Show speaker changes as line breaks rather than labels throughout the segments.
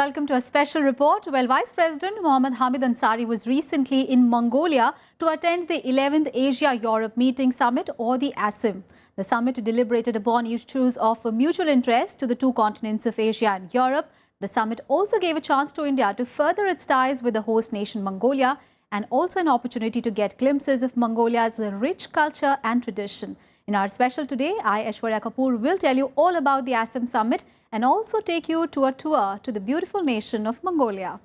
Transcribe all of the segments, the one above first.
welcome to a special report. Well, Vice President Mohammed Hamid Ansari was recently in Mongolia to attend the 11th Asia-Europe Meeting Summit, or the ASEM. The summit deliberated upon issues of mutual interest to the two continents of Asia and Europe. The summit also gave a chance to India to further its ties with the host nation Mongolia, and also an opportunity to get glimpses of Mongolia's rich culture and tradition. In our special today, I, Aishwarya Kapoor, will tell you all about the ASEM Summit and also take you to a tour to the beautiful nation of Mongolia.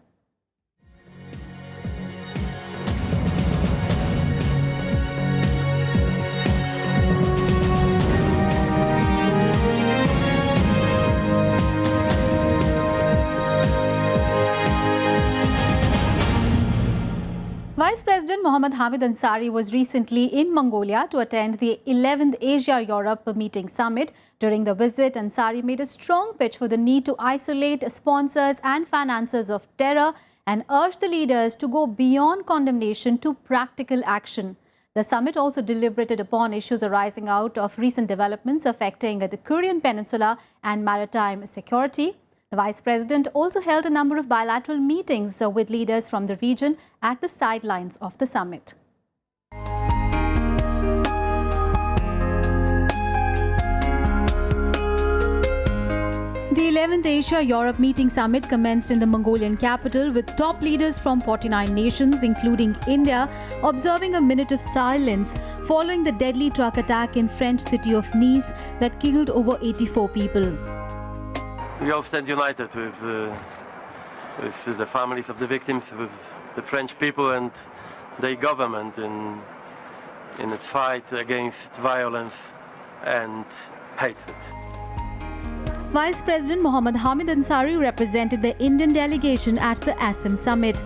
Vice President Mohammed Hamid Ansari was recently in Mongolia to attend the 11th Asia-Europe Meeting Summit. During the visit, Ansari made a strong pitch for the need to isolate sponsors and financiers of terror and urged the leaders to go beyond condemnation to practical action. The summit also deliberated upon issues arising out of recent developments affecting the Korean Peninsula and maritime security. The Vice President also held a number of bilateral meetings with leaders from the region at the sidelines of the summit. The 11th Asia-Europe Meeting Summit commenced in the Mongolian capital with top leaders from 49 nations, including India, observing a minute of silence following the deadly truck attack in French city of Nice that killed over 84 people.
We all stand united with the families of the victims, with the French people and their government in the fight against violence and hatred.
Vice President Mohammed Hamid Ansari represented the Indian delegation at the ASEM Summit.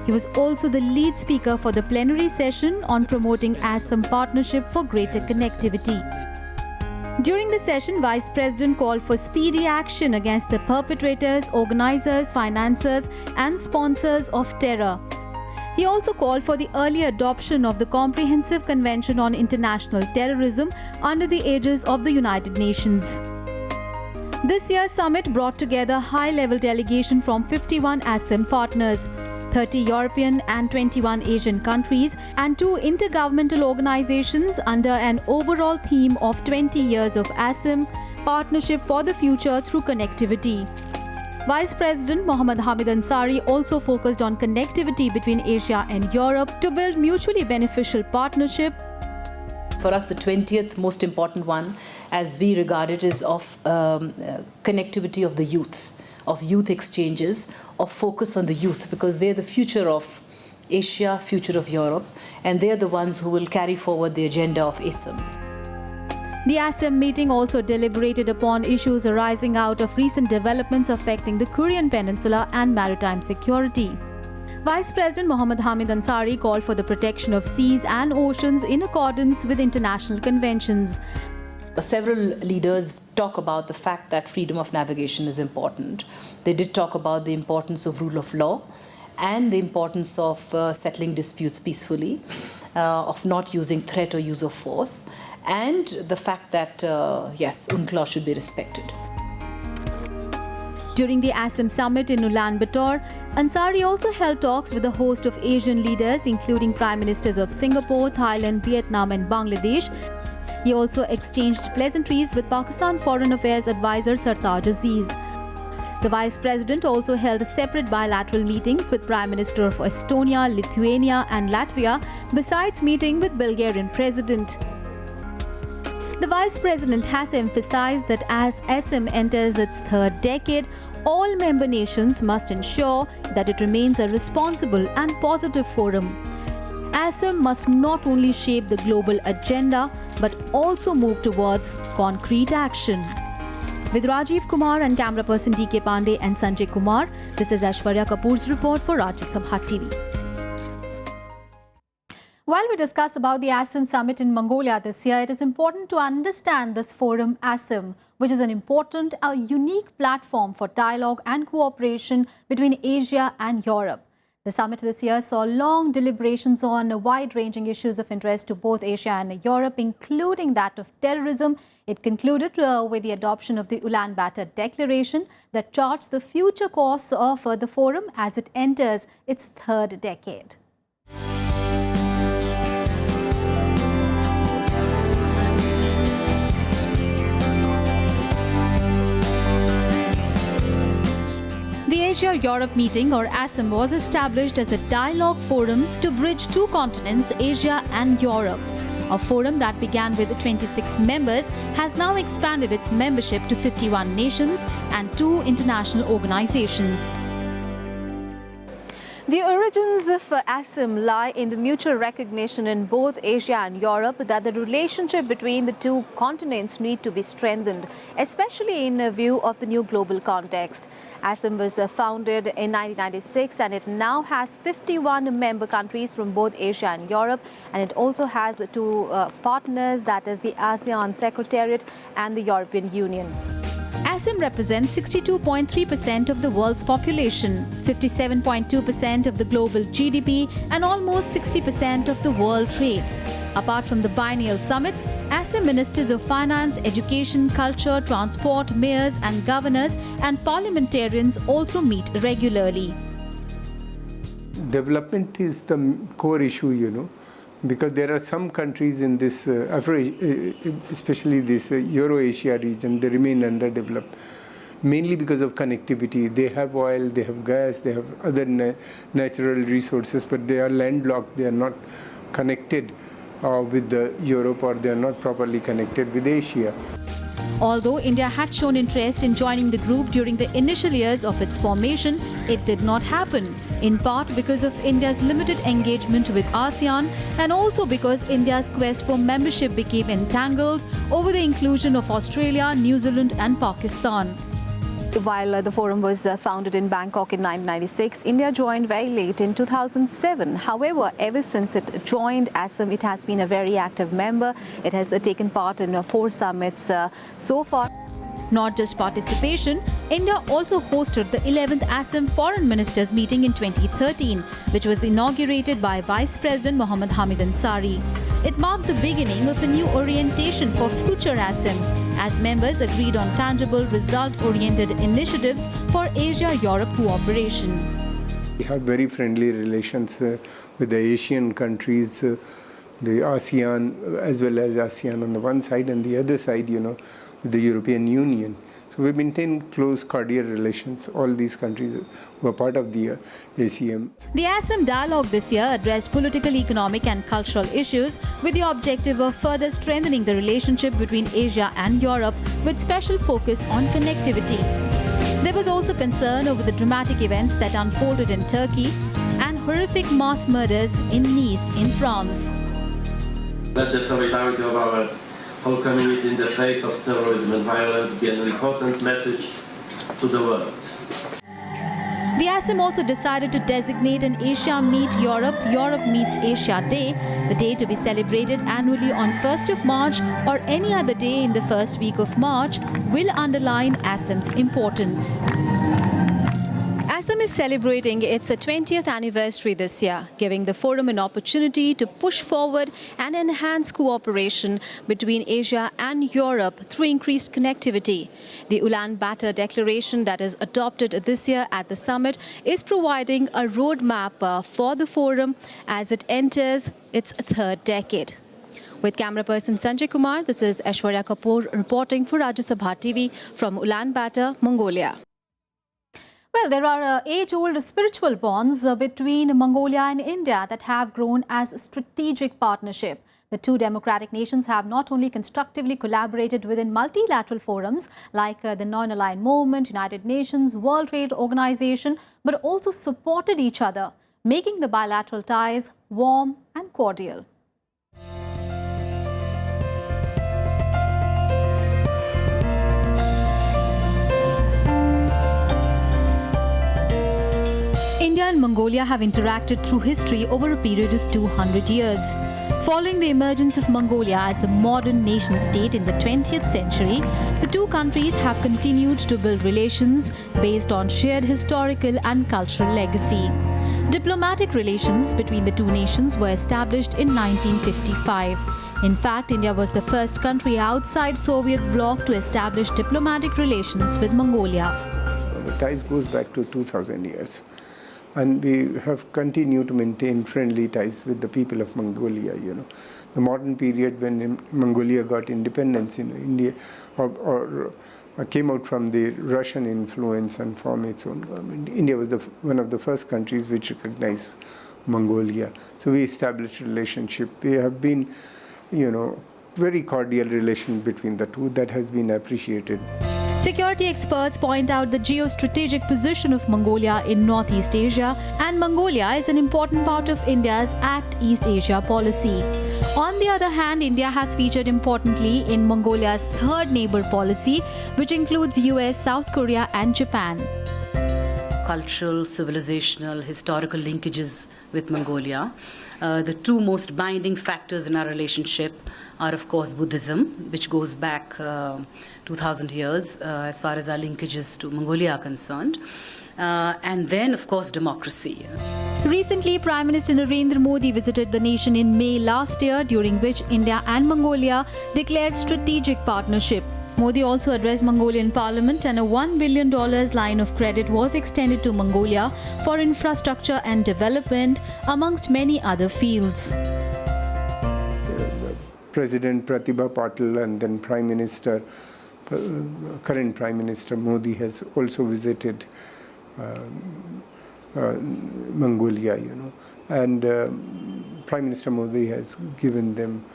He was also the lead speaker for the plenary session on promoting ASEM partnership for greater connectivity. During the session, Vice President called for speedy action against the perpetrators, organizers, financiers and sponsors of terror. He also called for the early adoption of the Comprehensive Convention on International Terrorism under the aegis of the United Nations. This year's summit brought together high-level delegation from 51 ASEM partners, 30 European and 21 Asian countries, and 2 intergovernmental organizations under an overall theme of 20 years of ASEM, Partnership for the Future through Connectivity. Vice President Mohammed Hamid Ansari also focused on connectivity between Asia and Europe to build mutually beneficial partnership.
For us, the 20th most important one, as we regard it, is of connectivity of the youth, of youth exchanges, of focus on the youth, because they're the future of Asia, future of Europe, and they're the ones who will carry forward the agenda of ASEM.
The ASEM meeting also deliberated upon issues arising out of recent developments affecting the Korean Peninsula and maritime security. Vice President Mohammed Hamid Ansari called for the protection of seas and oceans in accordance with international conventions.
Several leaders talk about the fact that freedom of navigation is important. They did talk about the importance of rule of law and the importance of settling disputes peacefully, of not using threat or use of force, and the fact that, yes, UNCLOS should be respected.
During the ASEM Summit in Ulaanbaatar, Ansari also held talks with a host of Asian leaders, including Prime Ministers of Singapore, Thailand, Vietnam and Bangladesh. He also exchanged pleasantries with Pakistan Foreign Affairs Advisor Sartaj Aziz. The Vice President also held separate bilateral meetings with Prime Minister of Estonia, Lithuania and Latvia, besides meeting with Bulgarian President. The Vice President has emphasized that as ASEM enters its third decade, all member nations must ensure that it remains a responsible and positive forum. ASEM must not only shape the global agenda, but also move towards concrete action. With Rajiv Kumar and camera person D.K. Pandey and Sanjay Kumar, this is Aishwarya Kapoor's report for Rajya Sabha TV. While we discuss about the ASEM Summit in Mongolia this year, it is important to understand this forum ASEM, which is an important, a unique platform for dialogue and cooperation between Asia and Europe.
The summit this year saw long deliberations on wide-ranging issues of interest to both Asia and Europe, including that of terrorism. It concluded with the adoption of the Ulaanbaatar Declaration that charts the future course of the forum as it enters its third decade.
The Asia-Europe meeting, or ASEM, was established as a dialogue forum to bridge two continents, Asia and Europe. A forum that began with 26 members has now expanded its membership to 51 nations and 2 international organizations.
The origins of ASEM lie in the mutual recognition in both Asia and Europe that the relationship between the two continents need to be strengthened, especially in view of the new global context. ASEM was founded in 1996 and it now has 51 member countries from both Asia and Europe, and it also has 2 partners, that is the ASEAN Secretariat and the European Union.
ASEM represents 62.3% of the world's population, 57.2% of the global GDP, and almost 60% of the world trade. Apart from the biennial summits, ASEM ministers of finance, education, culture, transport, mayors and governors and parliamentarians also meet regularly.
Development is the core issue, because there are some countries in this, especially this Euro-Asia region, they remain underdeveloped, mainly because of connectivity. They have oil, they have gas, they have other natural resources, but they are landlocked, they are not connected with Europe, or they are not properly connected with Asia.
Although India had shown interest in joining the group during the initial years of its formation, it did not happen, in part because of India's limited engagement with ASEAN and also because India's quest for membership became entangled over the inclusion of Australia, New Zealand and Pakistan.
While the forum was founded in Bangkok in 1996, India joined very late in 2007. However, ever since it joined ASEM, it has been a very active member. It has taken part in 4 summits so far.
Not just participation, India also hosted the 11th ASEM Foreign Ministers meeting in 2013, which was inaugurated by Vice President Mohammed Hamid Ansari. It marked the beginning of a new orientation for future ASEM, as members agreed on tangible, result-oriented initiatives for Asia-Europe cooperation.
We have very friendly relations with the Asian countries, the ASEAN, as well as ASEAN on the one side, and the other side, with the European Union. So we maintain close, cordial relations, all these countries who are part of the ASEM.
The ASEM dialogue this year addressed political, economic and cultural issues with the objective of further strengthening the relationship between Asia and Europe, with special focus on connectivity. There was also concern over the dramatic events that unfolded in Turkey and horrific mass murders in Nice in France.
Let the solidarity of our whole community in the face of terrorism and violence be an important message to the world.
The ASEM also decided to designate an Asia Meet Europe, Europe Meets Asia Day, the day to be celebrated annually on 1st of March or any other day in the first week of March, will underline ASEM's importance.
ASEM is celebrating its 20th anniversary this year, giving the forum an opportunity to push forward and enhance cooperation between Asia and Europe through increased connectivity. The Ulaanbaatar Declaration that is adopted this year at the summit is providing a roadmap for the forum as it enters its third decade. With camera person Sanjay Kumar, this is Aishwarya Kapoor reporting for Rajya Sabha TV from Ulaanbaatar, Mongolia. Well, there are age-old spiritual bonds between Mongolia and India that have grown as a strategic partnership. The two democratic nations have not only constructively collaborated within multilateral forums like the Non-Aligned Movement, United Nations, World Trade Organization, but also supported each other, making the bilateral ties warm and cordial.
India and Mongolia have interacted through history over a period of 200 years. Following the emergence of Mongolia as a modern nation-state in the 20th century, the two countries have continued to build relations based on shared historical and cultural legacy. Diplomatic relations between the two nations were established in 1955. In fact, India was the first country outside Soviet bloc to establish diplomatic relations with Mongolia.
The ties goes back to 2000 years. And we have continued to maintain friendly ties with the people of Mongolia, The modern period when Mongolia got independence in India or came out from the Russian influence and formed its own government. India was one of the first countries which recognized Mongolia. So we established a relationship. We have been, very cordial relation between the two that has been appreciated.
Security experts point out the geostrategic position of Mongolia in Northeast Asia, and Mongolia is an important part of India's Act East Asia policy. On the other hand, India has featured importantly in Mongolia's third neighbor policy, which includes US, South Korea and Japan.
Cultural, civilizational, historical linkages with Mongolia. The two most binding factors in our relationship are, of course, Buddhism, which goes back 2,000 years as far as our linkages to Mongolia are concerned. And then, of course, democracy.
Recently, Prime Minister Narendra Modi visited the nation in May last year, during which India and Mongolia declared strategic partnership. Modi also addressed Mongolian parliament, and a $1 billion line of credit was extended to Mongolia for infrastructure and development, amongst many other fields.
President Pratibha Patil and then current Prime Minister Modi has also visited Mongolia, and Prime Minister Modi has given them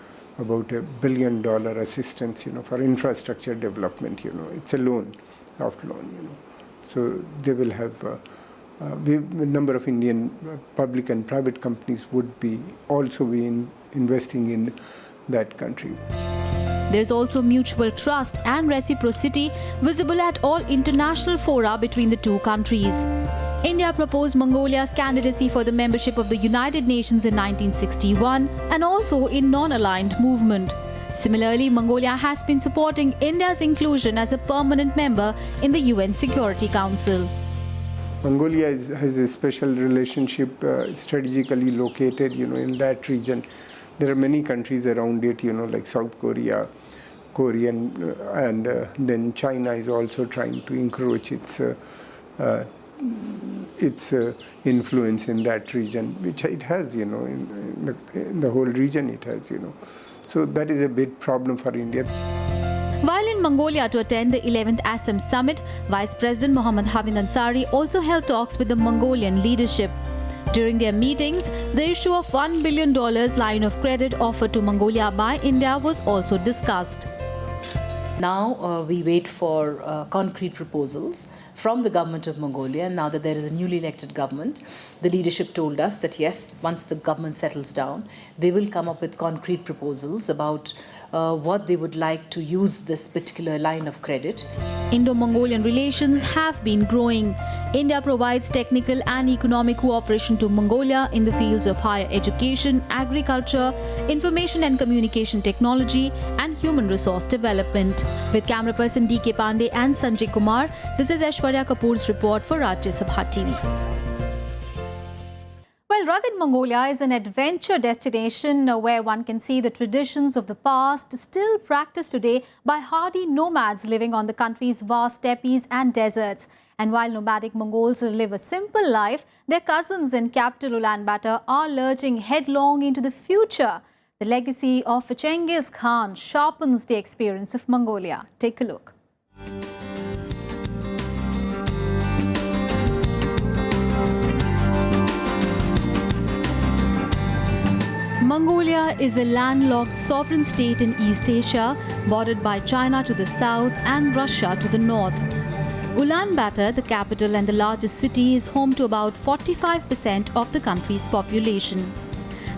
about $1 billion assistance, for infrastructure development. It's a loan, soft loan. So they will have a number of Indian public and private companies would be also investing in that country.
There is also mutual trust and reciprocity visible at all international fora between the two countries. India proposed Mongolia's candidacy for the membership of the United Nations in 1961 and also in non-aligned movement. Similarly, Mongolia has been supporting India's inclusion as a permanent member in the UN Security Council.
Mongolia has a special relationship strategically located, in that region. There are many countries around it, like South Korea, Korean, and then China is also trying to encroach its influence in that region, which it has, in the whole region it has, So that is a big problem for India.
While in Mongolia to attend the 11th ASEM Summit, Vice President Mohammed Hamid Ansari also held talks with the Mongolian leadership. During their meetings, the issue of $1 billion line of credit offered to Mongolia by India was also discussed.
Now we wait for concrete proposals from the government of Mongolia. And now that there is a newly elected government, the leadership told us that yes, once the government settles down, they will come up with concrete proposals about what they would like to use this particular line of credit.
Indo-Mongolian relations have been growing. India provides technical and economic cooperation to Mongolia in the fields of higher education, agriculture, information and communication technology, and human resource development. With camera person D.K. Pandey and Sanjay Kumar, this is Aishwarya Kapoor's report for Rajya Sabha TV.
Well, rugged Mongolia is an adventure destination where one can see the traditions of the past still practiced today by hardy nomads living on the country's vast steppes and deserts. And while nomadic Mongols live a simple life, their cousins in capital Ulaanbaatar are lurching headlong into the future. The legacy of Genghis Khan sharpens the experience of Mongolia. Take a look.
Mongolia is a landlocked sovereign state in East Asia, bordered by China to the south and Russia to the north. Ulaanbaatar, the capital and the largest city, is home to about 45% of the country's population.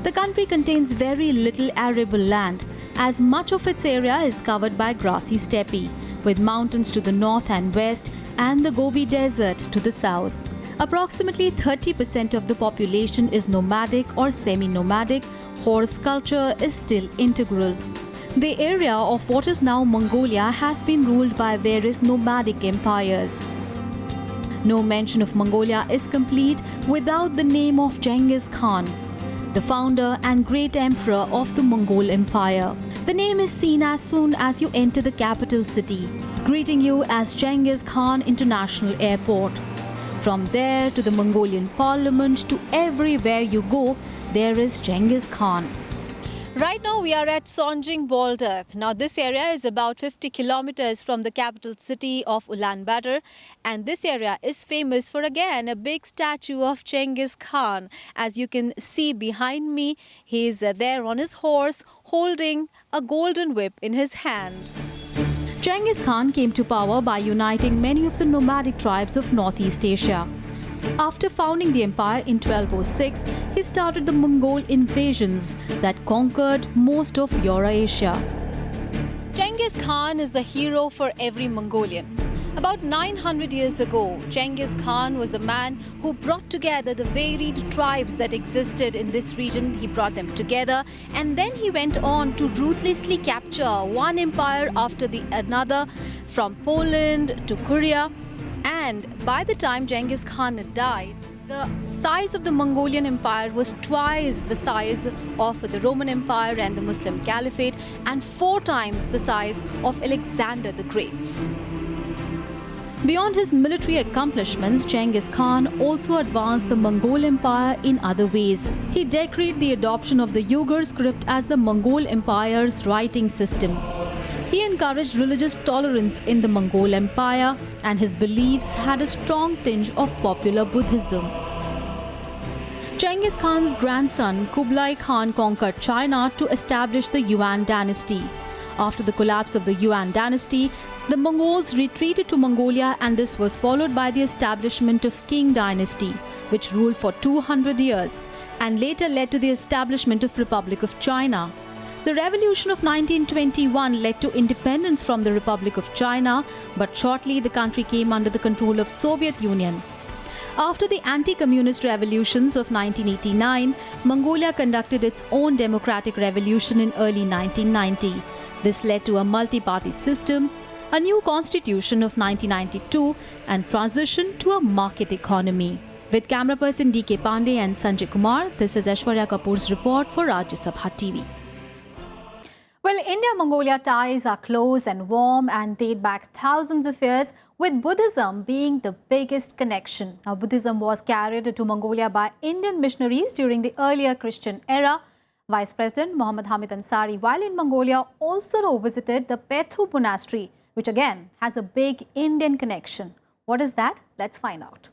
The country contains very little arable land, as much of its area is covered by grassy steppe, with mountains to the north and west and the Gobi Desert to the south. Approximately 30% of the population is nomadic or semi-nomadic. Horse culture is still integral. The area of what is now Mongolia has been ruled by various nomadic empires. No mention of Mongolia is complete without the name of Genghis Khan, the founder and great emperor of the Mongol Empire. The name is seen as soon as you enter the capital city, greeting you as Genghis Khan International Airport. From there to the Mongolian parliament to everywhere you go, there is Genghis Khan.
Right now we are at Sonjing Baldak. Now this area is about 50 kilometers from the capital city of Ulaanbaatar, and this area is famous for again a big statue of Genghis Khan. As you can see behind me, he is there on his horse holding a golden whip in his hand.
Genghis Khan came to power by uniting many of the nomadic tribes of Northeast Asia. After founding the empire in 1206, he started the Mongol invasions that conquered most of Eurasia.
Genghis Khan is the hero for every Mongolian. About 900 years ago, Genghis Khan was the man who brought together the varied tribes that existed in this region. He brought them together, and then he went on to ruthlessly capture one empire after the another, from Poland to Korea. And by the time Genghis Khan died, the size of the Mongolian Empire was twice the size of the Roman Empire and the Muslim Caliphate, and 4 times the size of Alexander the Great's.
Beyond his military accomplishments, Genghis Khan also advanced the Mongol Empire in other ways. He decreed the adoption of the Uyghur script as the Mongol Empire's writing system. He encouraged religious tolerance in the Mongol Empire, and his beliefs had a strong tinge of popular Buddhism. Genghis Khan's grandson Kublai Khan conquered China to establish the Yuan dynasty. After the collapse of the Yuan dynasty, the Mongols retreated to Mongolia, and this was followed by the establishment of Qing dynasty, which ruled for 200 years and later led to the establishment of Republic of China. The revolution of 1921 led to independence from the Republic of China, but shortly the country came under the control of Soviet Union. After the anti-communist revolutions of 1989, Mongolia conducted its own democratic revolution in early 1990. This led to a multi-party system, a new constitution of 1992, and transition to a market economy. With camera person D.K. Pandey and Sanjay Kumar, this is Aishwarya Kapoor's report for Rajya Sabha TV.
Well, India-Mongolia ties are close and warm and date back thousands of years, with Buddhism being the biggest connection. Now, Buddhism was carried to Mongolia by Indian missionaries during the earlier Christian era. Vice President Mohammed Hamid Ansari, while in Mongolia, also visited the Pethu Monastery, which again has a big Indian connection. What is that? Let's find out.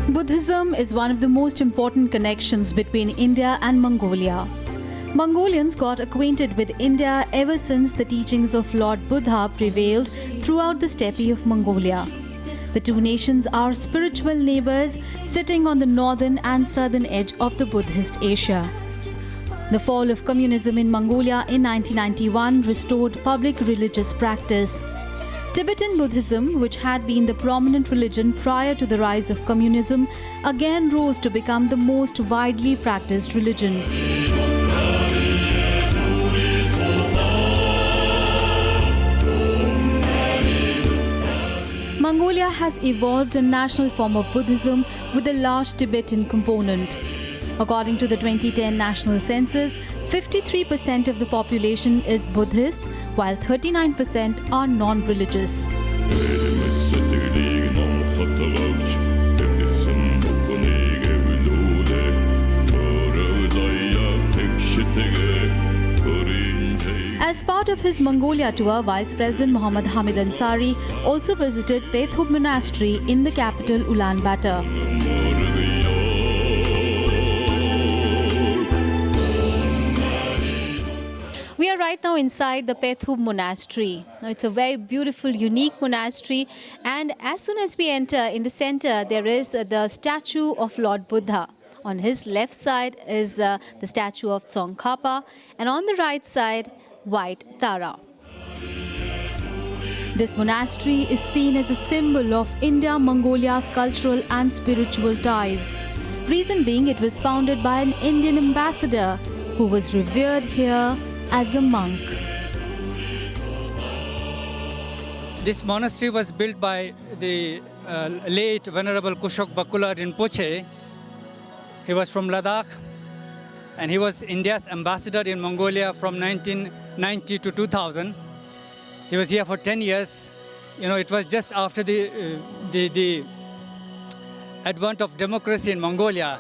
Buddhism is one of the most important connections between India and Mongolia. Mongolians got acquainted with India ever since the teachings of Lord Buddha prevailed throughout the steppe of Mongolia. The two nations are spiritual neighbors sitting on the northern and southern edge of the Buddhist Asia. The fall of communism in Mongolia in 1991 restored public religious practice. Tibetan Buddhism, which had been the prominent religion prior to the rise of communism, again rose to become the most widely practiced religion. Mongolia has evolved a national form of Buddhism with a large Tibetan component. According to the 2010 national census, 53% of the population is Buddhist, while 39% are non-religious. As part of his Mongolia tour, Vice President Mohammed Hamid Ansari also visited Pethu Monastery in the capital Ulaanbaatar.
We are right now inside the Pethu Monastery. Now, it's a very beautiful, unique monastery, and as soon as we enter, in the center there is the statue of Lord Buddha. On his left side is the statue of Tsongkhapa, and on the right side, White Tara.
This monastery is seen as a symbol of India-Mongolia cultural and spiritual ties. Reason being, it was founded by an Indian ambassador who was revered here as a monk.
This monastery was built by the late Venerable Kushok Bakula Rinpoche. He was from Ladakh and he was India's ambassador in Mongolia from 1990 to 2000. He was here for 10 years. You know, it was just after the advent of democracy in Mongolia,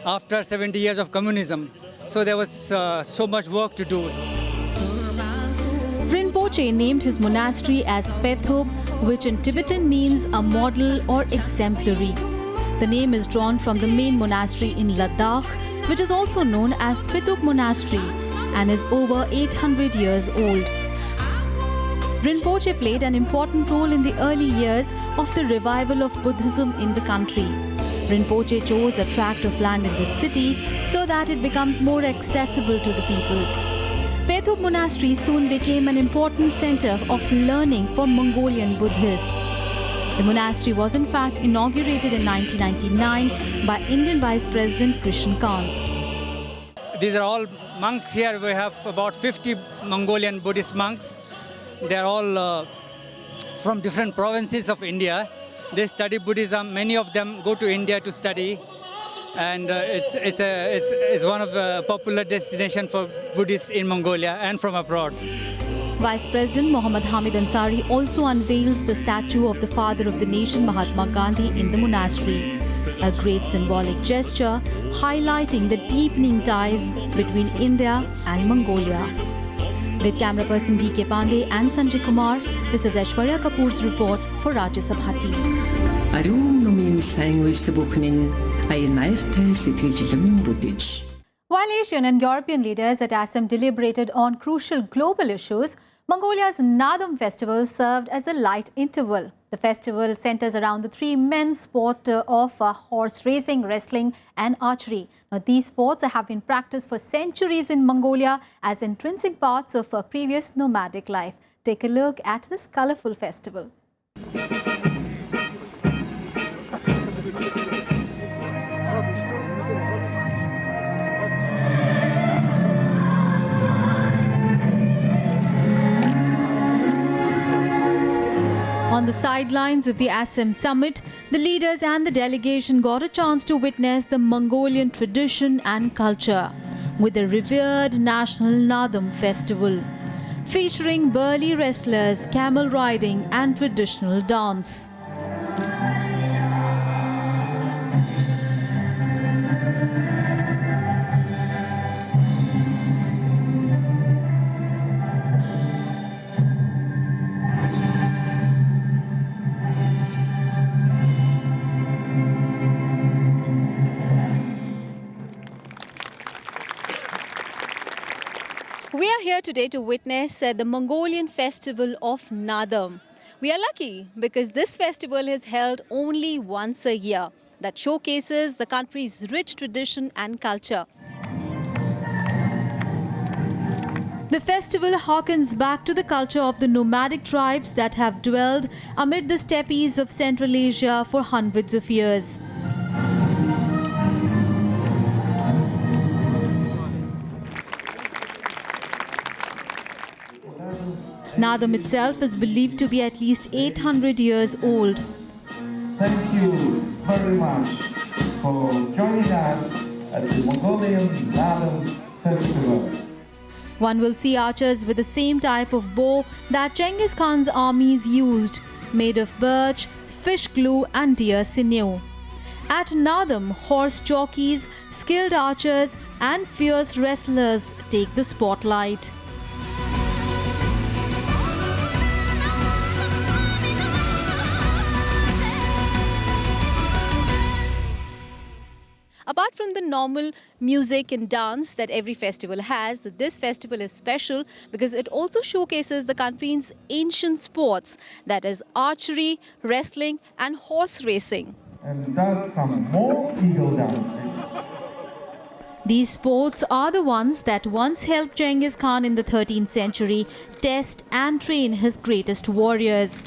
after 70 years of communism. So there was so much work to do.
Rinpoche named his monastery as Pethub, which in Tibetan means a model or exemplary. The name is drawn from the main monastery in Ladakh, which is also known as Pethub Monastery and is over 800 years old. Rinpoche played an important role in the early years of the revival of Buddhism in the country. Rinpoche chose a tract of land in the city so that it becomes more accessible to the people. Pethub Monastery soon became an important center of learning for Mongolian Buddhists. The monastery was in fact inaugurated in 1999 by Indian Vice President Krishan Kant.
These are all monks here. We have about 50 Mongolian Buddhist monks. They are all from different provinces of India. They study Buddhism. Many of them go to India to study. And it's one of the popular destinations for Buddhists in Mongolia and from abroad.
Vice President Mohammed Hamid Ansari also unveils the statue of the father of the nation, Mahatma Gandhi, in the monastery. A great symbolic gesture highlighting the deepening ties between India and Mongolia. With camera person D.K. Pandey and Sanjay Kumar, this is Aishwarya Kapoor's report for Rajya Sabha TV.
While Asian and European leaders at ASEM deliberated on crucial global issues, Mongolia's Nadam festival served as a light interval. The festival centers around the three main sports of horse racing, wrestling and archery. Now, these sports have been practiced for centuries in Mongolia as intrinsic parts of a previous nomadic life. Take a look at this colorful festival.
On the sidelines of the ASEM Summit, the leaders and the delegation got a chance to witness the Mongolian tradition and culture with the revered national Nadam festival, featuring burly wrestlers, camel riding and traditional dance.
We are here today to witness the Mongolian festival of Nadam. We are lucky because this festival is held only once a year that showcases the country's rich tradition and culture.
The festival harkens back to the culture of the nomadic tribes that have dwelled amid the steppes of Central Asia for hundreds of years. Nadam itself is believed to be at least 800 years old.
Thank you very much for joining us at the Mongolian Nadam Festival.
One will see archers with the same type of bow that Genghis Khan's armies used, made of birch, fish glue and deer sinew. At Nadam, horse jockeys, skilled archers and fierce wrestlers take the spotlight.
Apart from the normal music and dance that every festival has, this festival is special because it also showcases the country's ancient sports, that is archery, wrestling and horse racing.
And does some more eagle dancing.
These sports are the ones that once helped Genghis Khan in the 13th century test and train his greatest warriors.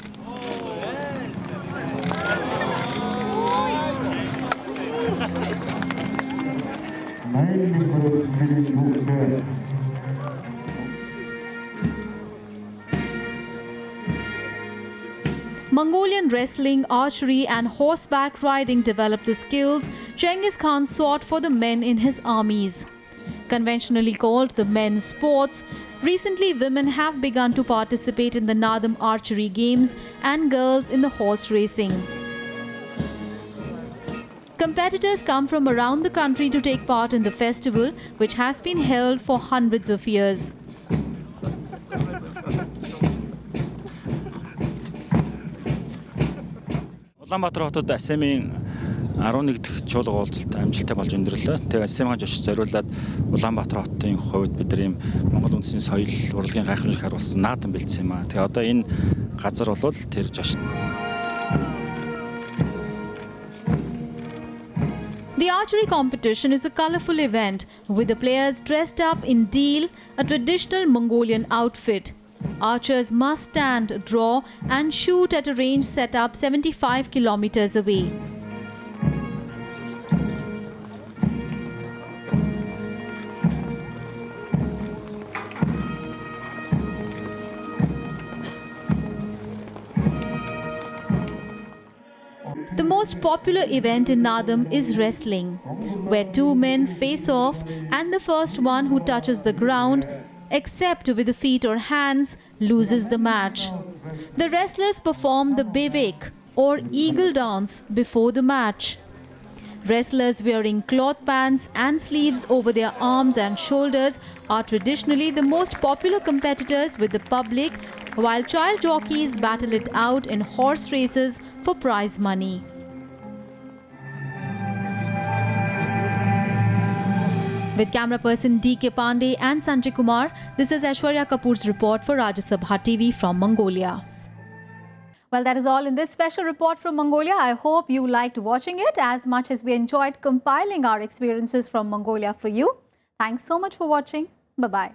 Mongolian wrestling, archery and horseback riding developed the skills Genghis Khan sought for the men in his armies. Conventionally called the men's sports, recently women have begun to participate in the Nadam archery games and girls in the horse racing. Competitors come from around the country to take part in the festival, which has been held for hundreds of years.
Улаанбаатар хотод ASEM-ийн 11 дахь чуулга уулзалт амжилттай болж өндөрлөө. Тэгээ ASEM-ийн жишг зориулаад Улаанбаатар хотын хувьд бид нар ийм Монгол үндэсний соёл урлагийн гайхамшиг харуулсан наадам бэлдсэн юм аа. Тэгээ одоо энэ газар бол тэр жишг.
The archery competition is a colourful event with the players dressed up in deel, a traditional Mongolian outfit. Archers must stand, draw and shoot at a range set up 75 kilometers away. The most popular event in Nadam is wrestling, where two men face off and the first one who touches the ground, except with the feet or hands, loses the match. The wrestlers perform the bevek or eagle dance before the match. Wrestlers wearing cloth pants and sleeves over their arms and shoulders are traditionally the most popular competitors with the public, while child jockeys battle it out in horse races for prize money. With camera person D.K. Pandey and Sanjay Kumar, this is Aishwarya Kapoor's report for Rajya Sabha TV from Mongolia.
Well, that is all in this special report from Mongolia. I hope you liked watching it as much as we enjoyed compiling our experiences from Mongolia for you. Thanks so much for watching. Bye-bye.